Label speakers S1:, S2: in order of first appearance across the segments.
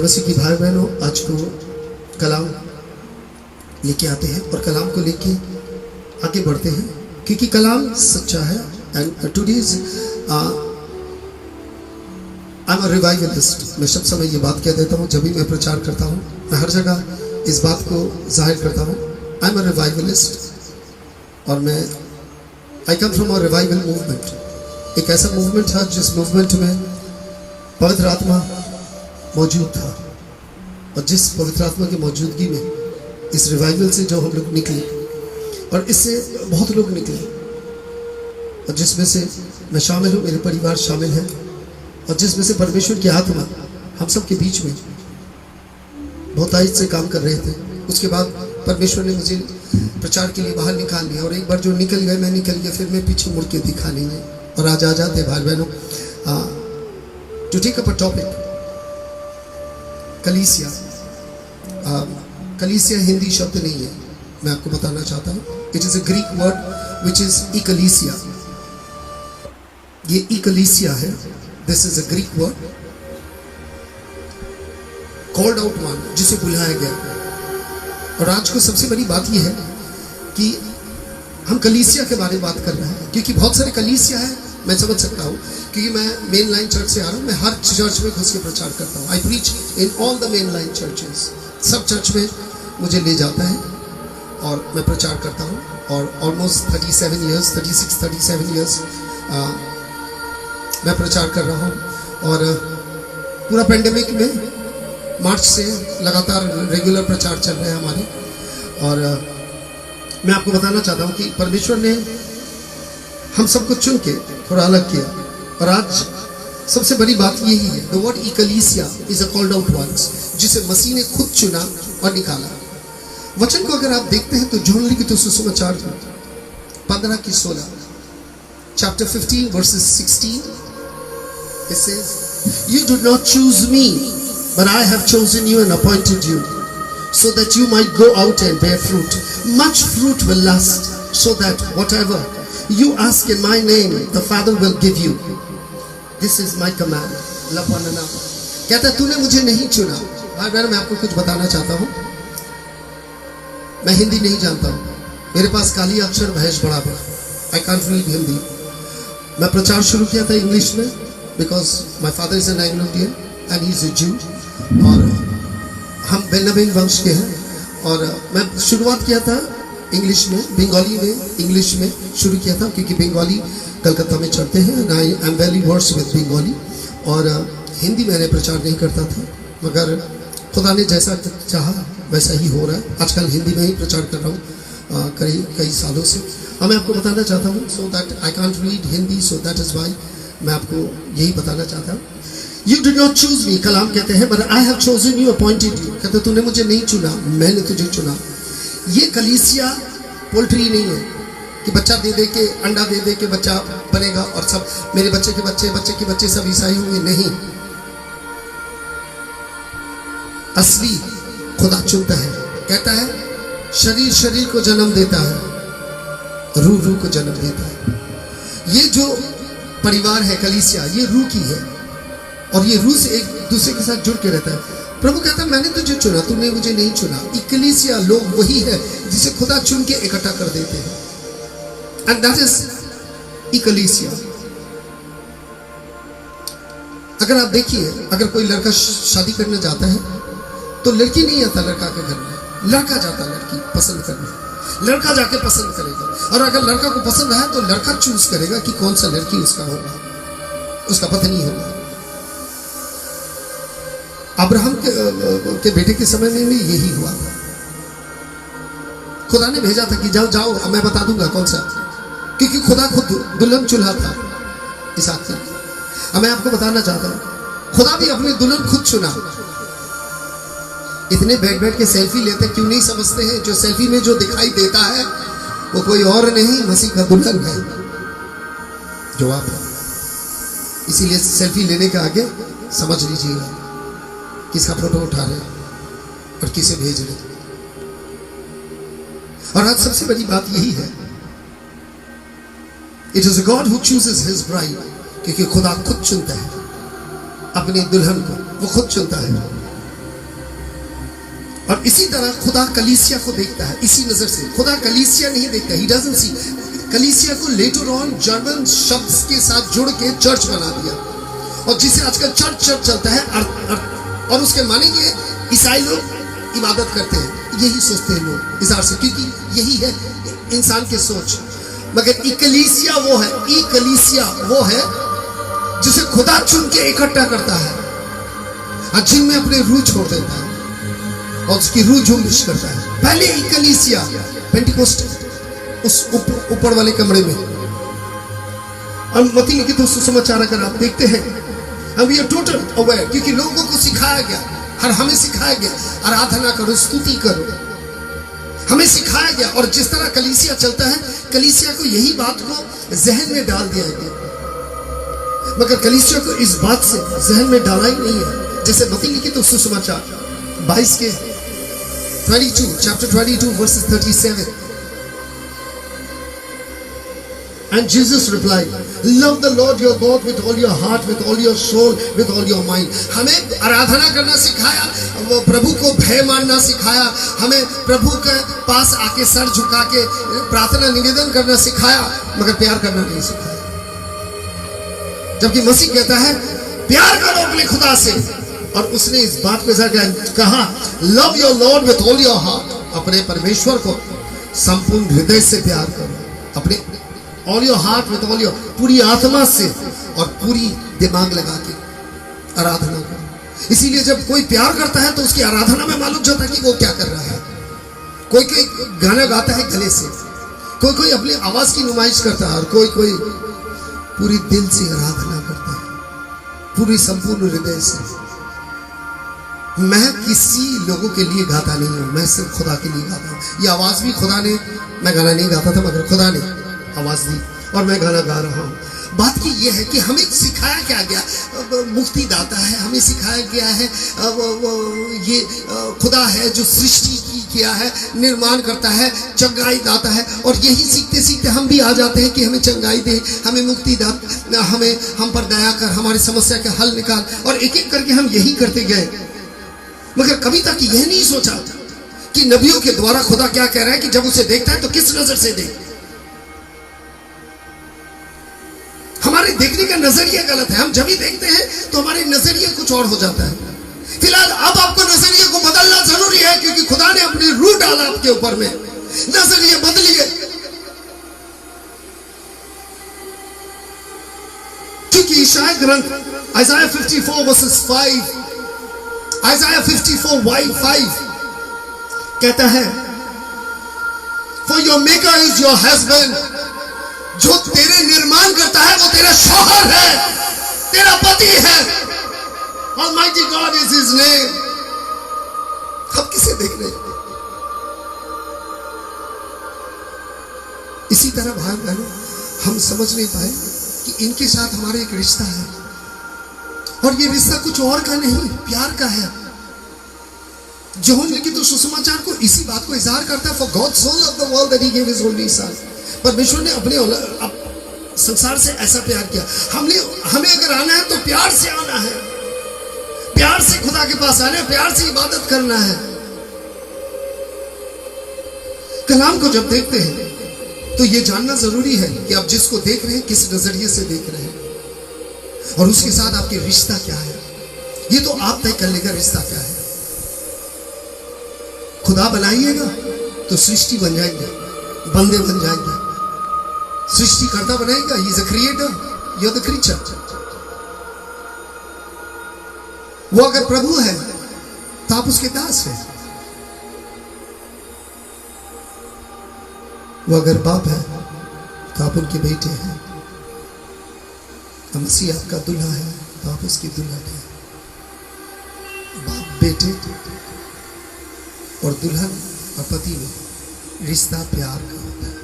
S1: मसीह की भाई बहनों, आज को कलाम लेके आते हैं और कलाम को लेके आगे बढ़ते हैं, क्योंकि कलाम सच्चा है। And today's I am a revivalist. मैं सब समय ये बात कह देता हूँ, जब भी मैं प्रचार करता हूँ, मैं हर जगह इस बात को जाहिर करता हूँ। आई एम अ रिवाइवलिस्ट और मैं I come from a revival movement. एक ऐसा मूवमेंट था जिस मूवमेंट में पवित्र आत्मा मौजूद था, और जिस पवित्र आत्मा की मौजूदगी में इस रिवाइवल से जो हम लोग निकले, और इससे बहुत लोग निकले, और जिसमें से मैं शामिल हूँ, मेरे परिवार शामिल है, और जिसमें से परमेश्वर की आत्मा हम सब के बीच में बहुत आहिस्ते से काम कर रहे थे। उसके बाद परमेश्वर ने मुझे प्रचार के लिए बाहर निकाल लिया, और एक बार जो निकल गए, मैं निकल गया, फिर मैं पीछे मुड़ के दिखा नहीं है। और आज आ जाते भाई बहनों, to take up a topic, कलीसिया। कलीसिया हिंदी शब्द नहीं है, मैं आपको बताना चाहता हूँ। It is a Greek word which is ecclesia. ये इकलीसिया है, this is a Greek word. Called out one, जिसे बुलाया गया। और आज को सबसे बड़ी बात यह है कि हम कलीसिया के बारे में बात कर रहे हैं, क्योंकि बहुत सारे कलीसिया है। मैं समझ सकता हूँ, क्योंकि मैं मेन लाइन चर्च से आ रहा हूँ। मैं हर चर्च में घुस के प्रचार करता हूँ। I preach in all the main line churches. सब चर्च में मुझे ले जाता है और मैं प्रचार करता हूँ। और ऑलमोस्ट 37 ईयर्स मैं प्रचार कर रहा हूँ। और पूरा पेंडेमिक में मार्च से लगातार रेगुलर प्रचार चल रहे हैं हमारे। और मैं आपको बताना चाहता हूँ कि परमेश्वर ने हम सबको चुन के थोड़ा अलग किया। और आज सबसे बड़ी बात यही है, the word ecclesia is a called out ones, जिसे मसीह ने खुद चुना और निकाला। वचन को अगर आप देखते हैं तो यूहन्ना लिखित सुसमाचार 15 की 16, chapter 15 verses 16, it says, "You did not choose me, but I have chosen you and appointed you, so that you might go out and bear fruit. Much fruit will last, so that whatever you ask in my name, the Father will give you. This is my command." Love one another. कहता है, तूने मुझे नहीं चुना। भाई बहन, मैं आपको कुछ बताना चाहता हूँ। मैं हिंदी नहीं जानता हूँ, मेरे पास काली अक्षर भैंस बराबर। I can't read Hindi. मैं प्रचार शुरू किया था इंग्लिश में, because my father is an Anglo Indian and he is अ जू, और हम बेन्यामीन वंश के हैं। और मैं शुरुआत किया था इंग्लिश में, बंगाली में इंग्लिश में शुरू किया था, क्योंकि बंगाली कलकत्ता में चलते हैं। I am very worse with Bengali. और हिंदी मैंने प्रचार नहीं करता था, मगर खुदा ने जैसा चाहा वैसा ही हो रहा है। आजकल हिंदी में ही प्रचार कर रहा हूँ कई सालों से। अब मैं आपको बताना चाहता हूँ, so that I can't read Hindi, so that is why मैं आपको यही बताना चाहता हूँ। यू डिड नॉट चूज मी, कलाम कहते हैं, but I have chosen you, appointed you. कहते तूने मुझे नहीं चुना, मैंने तुझे चुना। ये कलीसिया पोल्ट्री नहीं है कि बच्चा दे दे के, अंडा दे दे के बच्चा बनेगा और सब मेरे बच्चे के बच्चे सब ईसाई होंगे। नहीं, असली खुदा चुनता है। कहता है, शरीर को जन्म देता है, रूह को जन्म देता है। ये जो परिवार है कलीसिया, ये रूह की है, और ये रूह से एक दूसरे के साथ जुड़ के रहता है। प्रभु कहता है, मैंने तुझे चुना, तूने मुझे नहीं चुना। इकलीसिया लोग वही है जिसे खुदा चुन के इकट्ठा कर देते हैं, एंड दैट इज इकलीसिया। अगर आप देखिए, अगर कोई लड़का शादी करने जाता है तो लड़की नहीं आता लड़का के घर में, लड़का जाता लड़की पसंद करने। लड़का जाके पसंद करेगा, और अगर लड़का को पसंद आया तो लड़का चूज करेगा कि कौन सा लड़की उसका होगा, उसका पत्नी होगा। अब्राहम के बेटे के समय में भी यही हुआ था। खुदा ने भेजा था कि जाओ मैं बता दूंगा कौन सा, क्योंकि खुदा खुद दुल्हन चुना था इसहाक के लिए। अब मैं आपको बताना चाहता हूँ, खुदा भी अपनी दुल्हन खुद चुना। इतने बैठ के सेल्फी लेते क्यों नहीं समझते हैं, जो सेल्फी में जो दिखाई देता है वो कोई और नहीं, मसीह का दुल्हन है जो आप है। इसीलिए सेल्फी लेने के आगे समझ लीजिएगा किसका फोटो उठा रहे और किसे भेज रहे। और आज सबसे बड़ी बात यही है, it is God who chooses his bride, क्योंकि खुदा खुद चुनता है अपनी दुल्हन को, वो खुद चुनता है। और इसी तरह खुदा कलीसिया को देखता है इसी नजर से। खुदा कलीसिया नहीं देखता, ही डजंट सी। कलीसिया को लेटर ऑन जर्मन शब्द के साथ जुड़ के चर्च बना दिया, और जिसे आजकल चर्च चलता है और उसके मानेंगे ईसाई लोग इबादत करते हैं, यही सोचते हैं लोग इज़हार से, क्योंकि यही है इंसान की सोच। मगर इकलीसिया वो है, इकलीसिया वो है जिसे खुदा चुन के इकट्ठा करता है और जिनमें अपने रूह छोड़ देता है और उसकी रूह जुम्बिश करता है। पहले इकलीसिया पेंटिकोस्ट उस ऊपर वाले कमरे में, और मत्ती लिखित सुसमाचार अगर आप देखते हैं, अब ये टोटल अवेयर, क्योंकि लोगों को सिखाया गया और हमें सिखाया गया आराधना करो, स्तुति करो, हमें सिखाया गया। और जिस तरह कलीसिया चलता है, कलीसिया को यही बात को जहन में डाल दिया गया, मगर कलीसिया को इस बात से जहन में डाला ही नहीं है। जैसे मत्ती लिखित सुसमाचार 22 के 22 chapter 22 verses 37, and Jesus replied, love the Lord your God with all your heart, with all your soul, with all your mind. हमें आराधना करना सिखाया, वो प्रभु को भय मानना सिखाया, हमें प्रभु के पास आके सर झुका के प्रार्थना निवेदन करना सिखाया, मगर प्यार करना नहीं सिखाया। जबकि मसीह कहता है प्यार करो अपने खुदा से, और उसने इस बात पे कहा love your Lord with all your heart, अपने परमेश्वर को संपूर्ण हृदय से प्यार करो, अपने all your heart with all your, पूरी आत्मा से और पूरी दिमाग लगा के आराधना करो। इसीलिए जब कोई प्यार करता है तो उसकी आराधना में मालूम जाता है कि वो क्या कर रहा है। कोई कोई गाना गाता है गले से, कोई कोई अपनी आवाज की नुमाइश करता है, और कोई कोई पूरी दिल से आराधना करता है, पूरी संपूर्ण हृदय से। मैं किसी लोगों के लिए गाता नहीं हूं, मैं सिर्फ खुदा के लिए गाता हूं। ये आवाज भी खुदा ने, मैं गाना नहीं गाता था मगर खुदा ने आवाज दी और मैं गाना गा रहा हूं। बात की यह है कि हमें सिखाया क्या गया, मुक्ति दाता है, हमें सिखाया गया है ये खुदा है जो सृष्टि किया है, निर्माण करता है, चंगाई दाता है, और यही सीखते सीखते हम भी आ जाते हैं कि हमें चंगाई दे, हमें मुक्ति दाता, हमें हम पर दया कर, हमारी समस्या का हल निकाल, और एक एक करके हम यही करते गए। मगर कभी तक यह नहीं सोचा कि नबियों के द्वारा खुदा क्या कह रहा है कि जब उसे देखता है तो किस नजर से देख। हमारे देखने का नजरिया गलत है, हम जब भी देखते हैं तो हमारे नजरिया कुछ और हो जाता है। फिलहाल अब आपको नजरिए को बदलना जरूरी है, क्योंकि खुदा ने अपनी रूह डाला आपके ऊपर में, नजरिए बदलिए। क्योंकि ईशाया ग्रंथ आइज़ाया 54 वर्सेस 5, आइज़ाया 54:5 कहता है For your maker is your husband, जो तेरे निर्माण करता है वो तेरा शौहर है, तेरा पति है। Almighty God is his name। हम किसे देख रहे हैं? इसी तरह भाई बहनों, हम समझ नहीं पाए कि इनके साथ हमारा एक रिश्ता है, और ये रिश्ता कुछ और का नहीं, प्यार का है। यूहन्ना लिखित तो सुसमाचार को इसी बात को इज़हार करता है, For God so loved the world that he gave his only son। परमेश्वर ने अपने संसार से ऐसा प्यार किया। हमें अगर आना है तो प्यार से आना है, प्यार से खुदा के पास आना है, प्यार से इबादत करना है। कलाम को जब देखते हैं तो यह जानना जरूरी है कि आप जिसको देख रहे हैं किस नजरिए से देख रहे हैं, और उसके साथ आपके रिश्ता क्या है, ये तो आप तय कर लेगा रिश्ता क्या है। खुदा बनाइएगा तो सृष्टि बन जाएंगे, बंदे बन जाएंगे। सृष्टि करता बनाएगा, he is a creator, you are the creature. वो अगर प्रभु है तो आप उसके दास हैं, वो अगर बाप है तो आप उनके बेटे हैं, मसीह आपका दूल्हा है तो आप उसकी दुल्हन है। बाप बेटे और दुल्हन और पति में रिश्ता प्यार का होता है।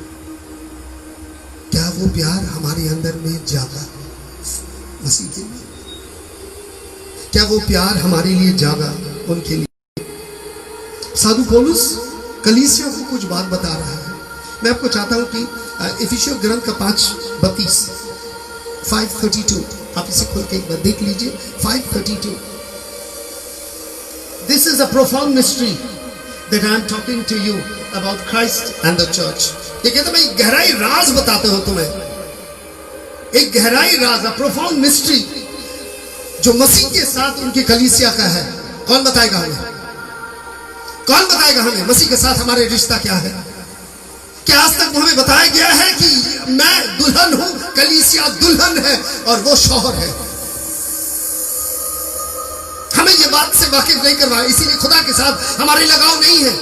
S1: क्या वो प्यार हमारे अंदर में जागा मसीह के लिए? क्या वो प्यार हमारे लिए जागा उनके लिए? साधु पौलुस कलीसिया को कुछ बात बता रहा है। मैं आपको चाहता हूं कि इफिसियों ग्रंथ का 5:32 5:32 आप इसे खोल के एक बार देख लीजिए। 5:32 this is a profound mystery. that I am talking to you about Christ and the church. ये कहता मैं एक गहराई राज बताते हो तुम्हें, एक गहराई राज, a profound mystery जो मसीह के साथ उनकी कलीसिया का है। कौन बताएगा हमें? कौन बताएगा हमें मसीह के साथ हमारे रिश्ता क्या है? क्या आज तक हमें बताया गया है कि मैं दुल्हन हूं, कलीसिया दुल्हन है और वो शौहर है? हमें ये बात से वाकिफ नहीं करवाया, इसीलिए खुदा के साथ हमारे लगाव नहीं है।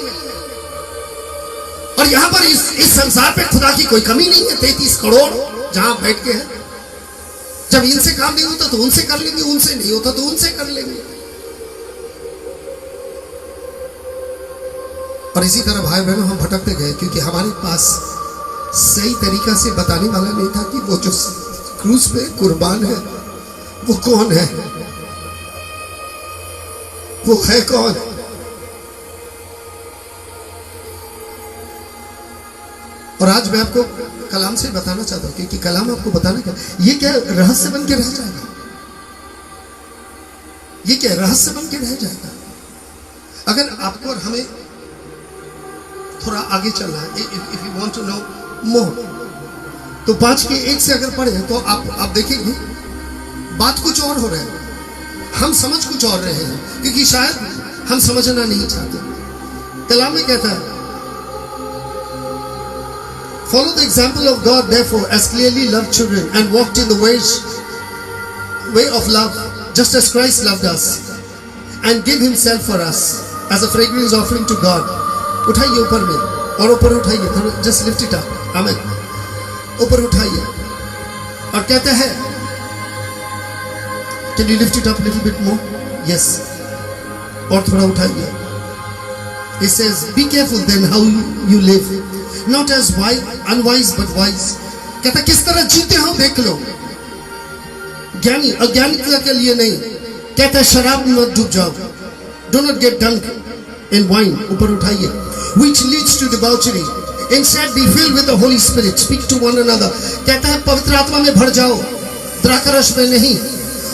S1: और यहां पर इस संसार पे खुदा की कोई कमी नहीं है। 33 करोड़ जहां बैठ के हैं, जब इनसे काम नहीं होता तो उनसे कर लेंगे, उनसे नहीं होता तो उनसे कर लेंगे। और इसी तरह भाई बहनों हम भटकते गए क्योंकि हमारे पास सही तरीका से बताने वाला नहीं था कि वो जो क्रूस पे कुर्बान है वो कौन है, वो है कौन। और आज मैं आपको कलाम से बताना चाहता हूं क्योंकि कलाम आपको बताना क्या, ये क्या रहस्य बन के रह जाएगा, ये क्या रहस्य बन के रह जाएगा। अगर आपको और हमें थोड़ा आगे चलना है, if you want to know more, तो 5:1 से अगर पढ़े तो आप देखेंगे बात कुछ और हो रहा है, हम समझ कुछ और रहे हैं क्योंकि शायद हम समझना नहीं चाहते। कलाम में कहता है, follow the example of God therefore as clearly loved children and walked in the way of love just as Christ loved us and gave himself for us as a fragrance offering to God. उठाइए ऊपर में, और ऊपर उठाइए, थोड़ा just lift it up, आमेन, ऊपर उठाइए। और कहता है, can you lift it up little bit more? Yes, और थोड़ा उठाइए। It says, be careful then how you live, not as unwise but wise. कहता किस तरह जीते हो देख लो, ज्ञानी अज्ञानी के लिए नहीं। कहता है शराब में मत डूब जाओ, do not get drunk in wine, ऊपर उठाइए, which leads to debauchery. Instead be filled with the Holy Spirit, speak to one another. कहता है पवित्र आत्मा में भर जाओ, द्राक्षरस में नहीं,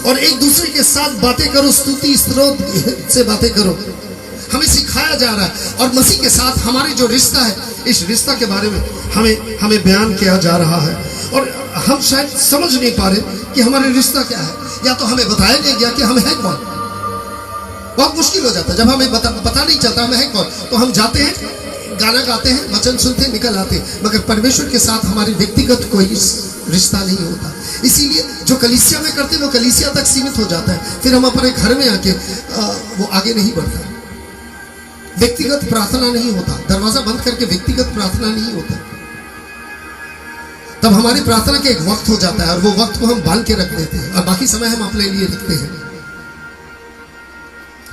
S1: और एक दूसरे के साथ बातें करो, स्तुति स्तोत्र से बातें करो। हमें सिखाया जा रहा है और मसीह के साथ हमारे जो रिश्ता है, इस रिश्ता के बारे में हमें बयान किया जा रहा है। और हम शायद समझ नहीं पा रहे कि हमारे रिश्ता क्या है, या तो हमें बताया नहीं गया कि हम हैं कौन। बहुत मुश्किल हो जाता है जब हमें पता नहीं चलता हम हैं कौन, तो हम जाते हैं, गाना गाते हैं, वचन सुनते हैं, निकल आते हैं, मगर परमेश्वर के साथ हमारी व्यक्तिगत कोई रिश्ता नहीं होता। इसीलिए जो कलीसिया में करते हैं वो कलीसिया तक सीमित हो जाता है, फिर हम अपने घर में आके वो आगे नहीं बढ़ता। व्यक्तिगत प्रार्थना नहीं होता, दरवाजा बंद करके व्यक्तिगत प्रार्थना नहीं होता। तब हमारी प्रार्थना का एक वक्त हो जाता है और वो वक्त को हम बांध के रख देते हैं और बाकी समय हम अपने लिए रखते हैं।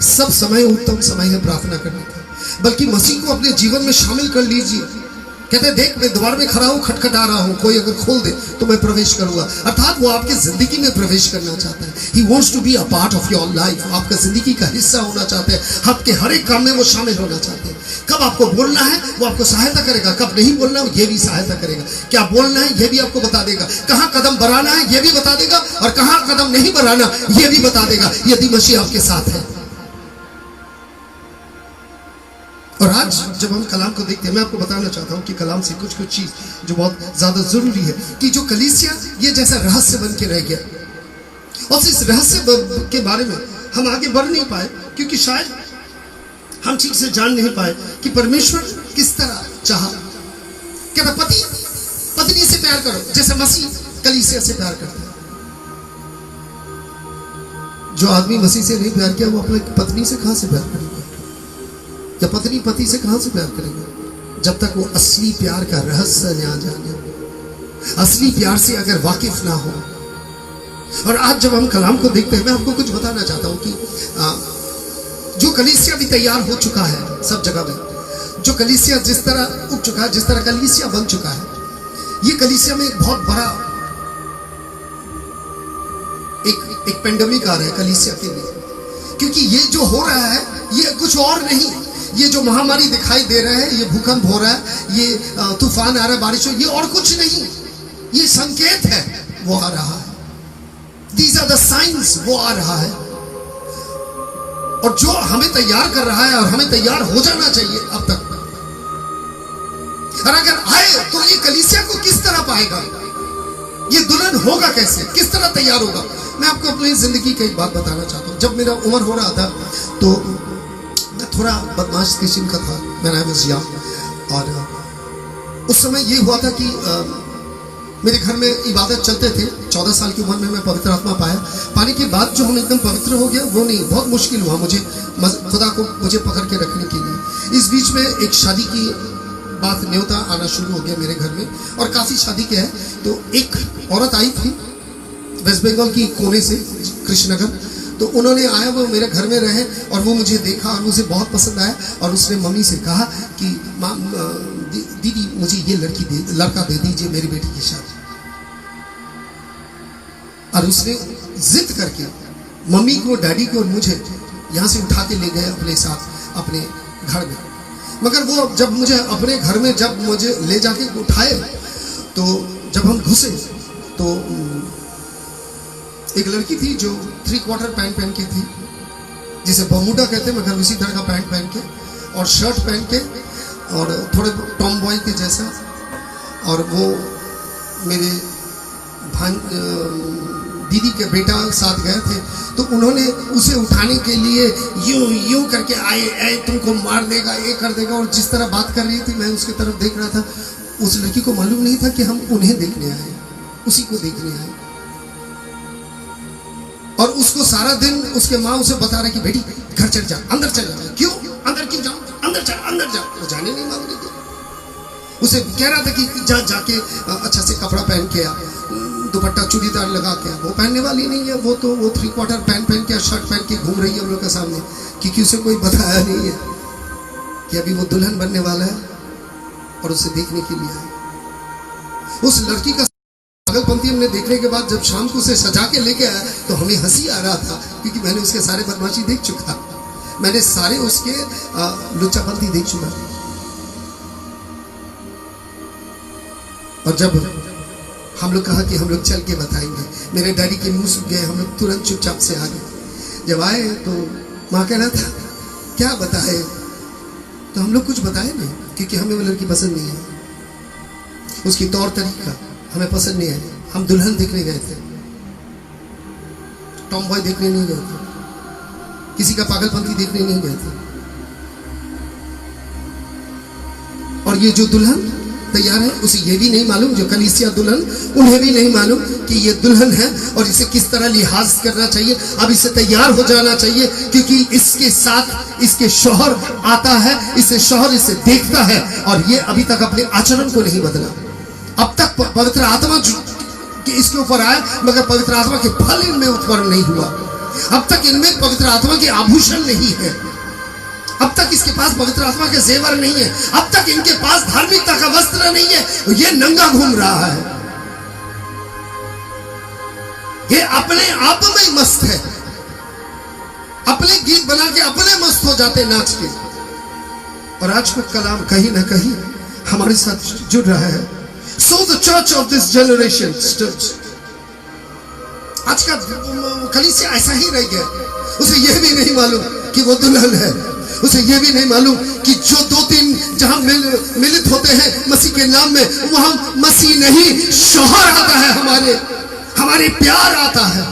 S1: सब समय उत्तम समय है प्रार्थना करने का, बल्कि मसीह को अपने जीवन में शामिल कर लीजिए। कहते हैं देख मैं द्वार में खड़ा हूं, खटखटा रहा हूं, कोई अगर खोल दे तो मैं प्रवेश करूंगा। अर्थात वो आपकी जिंदगी में प्रवेश करना चाहता है। He wants to be a part of your life, आपका जिंदगी का हिस्सा होना चाहते हैं, आपके हर एक काम में वो शामिल होना चाहते हैं। कब आपको बोलना है वो आपको सहायता करेगा, कब नहीं बोलना ये भी सहायता करेगा, क्या बोलना है ये भी आपको बता देगा, कहाँ कदम बढ़ाना है ये भी बता देगा और कहाँ कदम नहीं बढ़ाना ये भी बता देगा, यदि मसीह आपके साथ है। और आज जब हम कलाम को देखते हैं, मैं आपको बताना चाहता हूं कि कलाम से कुछ चीज जो बहुत ज्यादा जरूरी है कि जो कलीसिया ये जैसा रहस्य बन के रह गया, और इस रहस्य के बारे में हम आगे बढ़ नहीं पाए क्योंकि शायद हम ठीक से जान नहीं पाए कि परमेश्वर किस तरह चाहा। कहता पति पत्नी से प्यार करो जैसे मसीह कलीसिया से प्यार करता है। जो आदमी मसीह से नहीं प्यार किया वो अपनी पत्नी से कहां से प्यार करेगा, या पत्नी पति से कहां से प्यार करेगा, जब तक वो असली प्यार का रहस्य न जाने, असली प्यार से अगर वाकिफ ना हो। और आज जब हम कलाम को देखते हैं, मैं आपको कुछ बताना चाहता हूं कि जो कलीसिया भी तैयार हो चुका है सब जगह में, जो कलीसिया जिस तरह उठ चुका है, जिस तरह कलीसिया बन चुका है, ये कलीसिया में एक बहुत बड़ा एक पेंडेमिक आ रहा है कलीसिया के लिए, क्योंकि ये जो हो रहा है ये कुछ और नहीं, ये जो महामारी दिखाई दे रहा है, ये भूकंप हो रहा है, ये तूफान आ रहा है, बारिश हो, ये और कुछ नहीं, ये संकेत है वो आ रहा है। These are the signs, वो आ रहा है। और जो हमें तैयार कर रहा है और हमें तैयार हो जाना चाहिए अब तक, और अगर आए तो ये कलीसिया को किस तरह पाएगा, ये दुल्हन होगा कैसे, किस तरह तैयार होगा। मैं आपको अपनी जिंदगी की एक बात बताना चाहता हूँ। जब मेरा उम्र हो रहा था तो मैं थोड़ा बदमाश किस्म का था, मैंने बस और उस समय ये हुआ था कि मेरे घर में इबादत चलते थे। 14 साल की उम्र में मैं पवित्र आत्मा पाने के बाद जो हम एकदम पवित्र हो गया वो नहीं, बहुत मुश्किल हुआ मुझे खुदा को मुझे पकड़ के रखने के लिए। इस बीच में एक शादी की बात न्योता आना शुरू हो गया मेरे घर में, और काफ़ी शादी के है। तो एक औरत आई थी वेस्ट बंगाल की कोने से, कृष्णनगर। तो उन्होंने आया, वो मेरे घर में रहे और वो मुझे देखा और मुझे बहुत पसंद आया। और उसने मम्मी से कहा कि माँ दीदी मुझे ये लड़का दे दीजिए मेरी बेटी की शादी। और उसने जिद करके मम्मी को, डैडी को और मुझे यहाँ से उठा के ले गए अपने साथ अपने घर में। मगर वो जब मुझे अपने घर में जब मुझे ले जाके उठाए तो जब हम घुसे तो एक लड़की थी जो 3/4 पैंट पहन के थी, जिसे बर्मुडा कहते हैं, मगर उसी तरह का पैंट पहन के और शर्ट पहन के और थोड़े टॉम बॉय के जैसा। और वो मेरे दीदी के बेटा साथ गए थे, तो उन्होंने उसे उठाने के लिए यूं करके आए तुमको मार देगा, ये कर देगा। और जिस तरह बात कर रही थी मैं उसकी तरफ देख रहा था। उस लड़की को मालूम नहीं था कि हम उन्हें देखने आए, उसी को देखने आए। और उसको सारा दिन उसके माँ उसे बता रही कि बेटी घर चल जा, अंदर चल जा। क्यों अंदर क्यों जाऊं, अंदर जा। वो जाने नहीं मांग रही थी। उसे कह रहा था कि जाके अच्छा से कपड़ा पहन के आ, दुपट्टा चूड़ीदार लगा के। वो पहनने वाली नहीं है, वो 3/4 पैंट पहन के शर्ट पहन के घूम रही है हम लोग के सामने, क्योंकि उसे कोई बताया नहीं है कि अभी वो दुल्हन बनने वाला है और उसे देखने के लिए आए। उस लड़की का पागलपंती हमने देखने के बाद जब शाम को उसे सजा के लेके आया तो हमें हंसी आ रहा था, क्योंकि मैंने उसके सारे बदमाशी देख चुका, मैंने सारे उसके लुच्चापंती देख चुका। और जब हम लोग कहा कि हम लोग चल के बताएंगे, मेरे डैडी के मुंह सूख गए, हम लोग तुरंत चुपचाप से आ गए। जब आए तो माँ कह रहा था क्या बताए, तो हम लोग कुछ बताए नहीं, क्योंकि हमें वो लड़की पसंद नहीं है, उसकी तौर तरीका हमें पसंद नहीं है। हम दुल्हन देखने गए थे, टॉम बॉय देखने नहीं गए थे, किसी का पागलपंती देखने नहीं गए थे। और ये जो दुल्हन तैयार है उसे ये भी नहीं मालूम, जो कलीसिया दुल्हन, उन्हें भी नहीं मालूम कि ये दुल्हन है और इसे किस तरह लिहाज करना चाहिए। अब इसे तैयार हो जाना चाहिए, क्योंकि इसके साथ इसके शौहर आता है, इसे शौहर इसे देखता है और ये अभी तक अपने आचरण को नहीं बदला। अब तक पवित्र आत्मा इसके ऊपर आया, मगर पवित्र आत्मा के फल इनमें उत्पन्न नहीं हुआ। अब तक इनमें पवित्र आत्मा के आभूषण नहीं है, अब तक इसके पास पवित्र आत्मा के जेवर नहीं है, अब तक इनके पास धार्मिकता का वस्त्र नहीं है, ये नंगा घूम रहा है, ये अपने आप में मस्त है, अपने गीत बना के अपने मस्त हो जाते नाच के। और आज का कलाम कहीं ना कहीं हमारे साथ जुड़ रहा है। So the church of this generation stood. आज का कलीसिया ऐसा ही रह गया, उसे यह भी नहीं मालूम कि वो दुल्हन है, उसे यह भी नहीं मालूम कि जो 2-3 जहां मिलित होते हैं मसीह के नाम में, वहां मसीह नहीं शौहर आता है, हमारे प्यार आता है।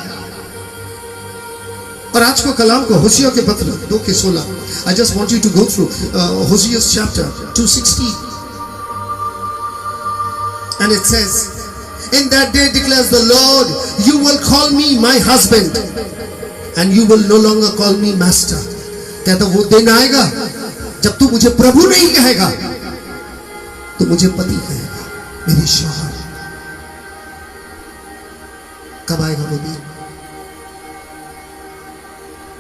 S1: और आज को कलाम को होशिया के पत्र 2:16, I just want you to go through Hosea chapter 2:16, and it says, in that day declares the Lord, you will call me my husband and you will no longer call me master. कहता वो दिन आएगा जब तू मुझे प्रभु नहीं कहेगा, तो मुझे पति कहेगा, मेरे शौहर। कब आएगा वो दिन?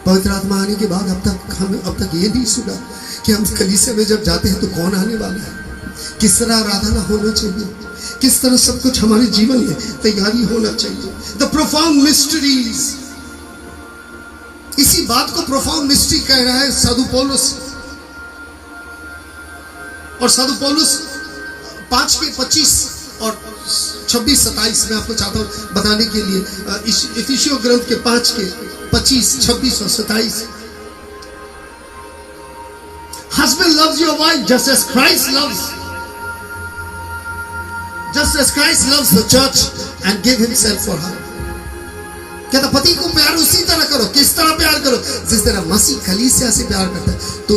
S1: पवित्र आत्मा आने के बाद अब तक ये नहीं सुना कि हम कलीसिया में जब जाते हैं तो कौन आने वाला है, किस तरह आराधना होना चाहिए, किस तरह सब कुछ हमारे जीवन में तैयारी होना चाहिए। द प्रोफाउंड मिस्ट्रीज, इसी बात को प्रोफाउंड मिस्ट्री कह रहा है साधु पौलुस। और साधु पौलुस 5:25 और 26-27 में आपको चाहता हूं बताने के लिए, इफिसियों ग्रंथ के 5:25, 26 और 27 wife just as Christ loves the church and give himself for her. कहता पति को प्यार उसी तरह करो, किस तरह प्यार करो, जिस तरह मसीह कलीसिया से प्यार करता है। तो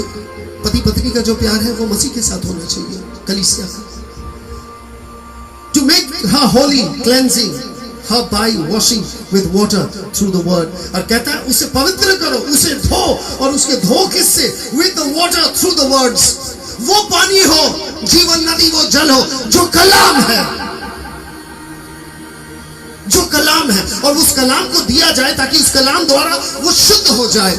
S1: पति पत्नी का जो प्यार है वो मसीह के साथ होना चाहिए, कलीसिया का। To make her holy, cleansing her by washing with water through the word. और कहता है उसे पवित्र करो, उसे धो, और उसके धो किससे? With the water through the words. वो पानी हो, जीवन नदी, वो जल हो जो कलाम है, जो कलाम है, और उस कलाम को दिया जाए ताकि उस कलाम द्वारा वो शुद्ध हो जाए।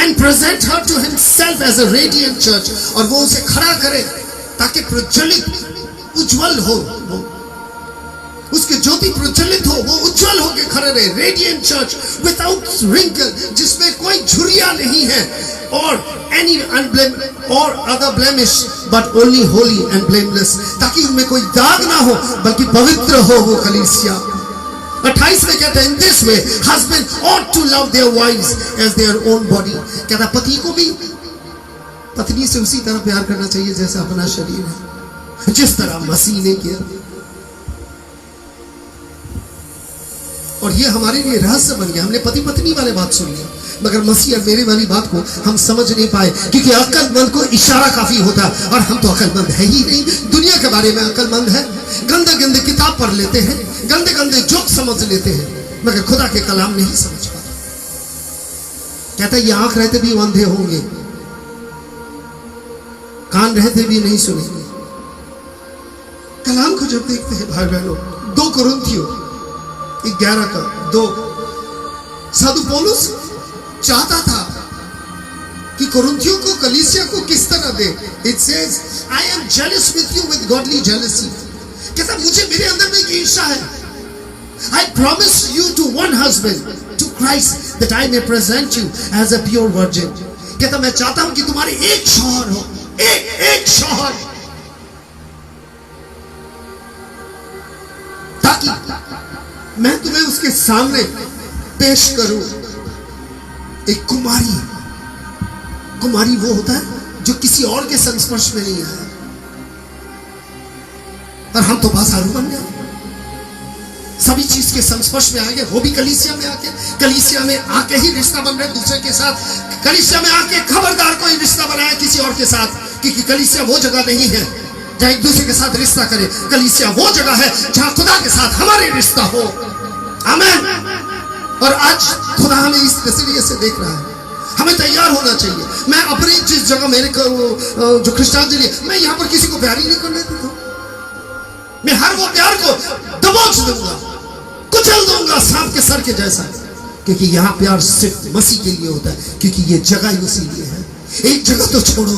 S1: And present her to himself as a radiant church. और वो उसे खड़ा करे ताकि प्रज्वलित उज्जवल हो, वो उसके ज्योति प्रज्वलित हो, वो उज्जवल होके खड़े रहे। रेडिएंट चर्च विदाउट रिंकल, जिसमें कोई झुर्रियां नहीं है, और एनी अनब्लेम और other blemish, but only Holi and blameless, ताकि उनमें कोई दाग ना हो बल्कि पवित्र हो वो कलीसिया। 28 में कहते हैं in this way husband ought to love their wives as their own body. कहता पति को भी पत्नी से उसी तरह प्यार करना चाहिए जैसा अपना शरीर है, जिस तरह मसीह ने किया। और ये हमारे लिए रहस्य बन गया। हमने पति पत्नी वाले बात सुन लिया, मगर मसीह और मेरे वाली बात को हम समझ नहीं पाए, क्योंकि अक्लमंद को इशारा काफी होता है, और हम तो अक्लमंद है ही नहीं। दुनिया के बारे में अक्लमंद है, गंदे गंदे किताब पढ़ लेते हैं, गंदे गंदे जोक समझ लेते हैं, मगर खुदा के कलाम नहीं समझ पाते। कहता है ये आंख रहते भी अंधे होंगे, कान रहते भी नहीं सुनेंगे। कलाम को जब देखते हैं भाई बहनों, 2 कुरिन्थियों 11 का 2, साधु पौलुस चाहता था कि कुरिन्थियों को, कलीसिया को किस तरह दे। It says I am jealous with you with godly jealousy. कहता मुझे मेरे अंदर में ईर्ष्या है। I promise you to one husband, to Christ, that I may present you as a pure virgin. कहता मैं चाहता हूं कि तुम्हारे एक शौहर हो, एक शौहर, ताकि मैं तुम्हें उसके सामने पेश करूं। एक कुमारी, कुमारी वो होता है जो किसी और के संस्पर्श में नहीं आया, और हम तो बाजारू बन गए, सभी चीज के संस्पर्श में आएंगे। वो भी कलीसिया में आके, कलीसिया में आके ही रिश्ता बन रहे दूसरे के साथ। कलीसिया में आके खबरदार कोई रिश्ता बनाए किसी और के साथ, क्योंकि कलीसिया वो जगह नहीं है जहां एक दूसरे के साथ रिश्ता करे। कलीसिया वो जगह है जहां खुदा के साथ हमारे रिश्ता हो। आमीन। और आज खुदा हमें इस नजरिए से देख रहा है, हमें तैयार होना चाहिए। मैं अपनी जिस जगह मेरे जो क्रिश्चियन, मैं यहाँ पर किसी को प्यार ही नहीं करने देता हूं। मैं हर वो प्यार को दबोच दूंगा, कुचल दूंगा सांप के सर के जैसा, क्योंकि यहाँ प्यार सिर्फ मसीह के लिए होता है, क्योंकि ये जगह ही उसी लिए है। एक जगह तो छोड़ो,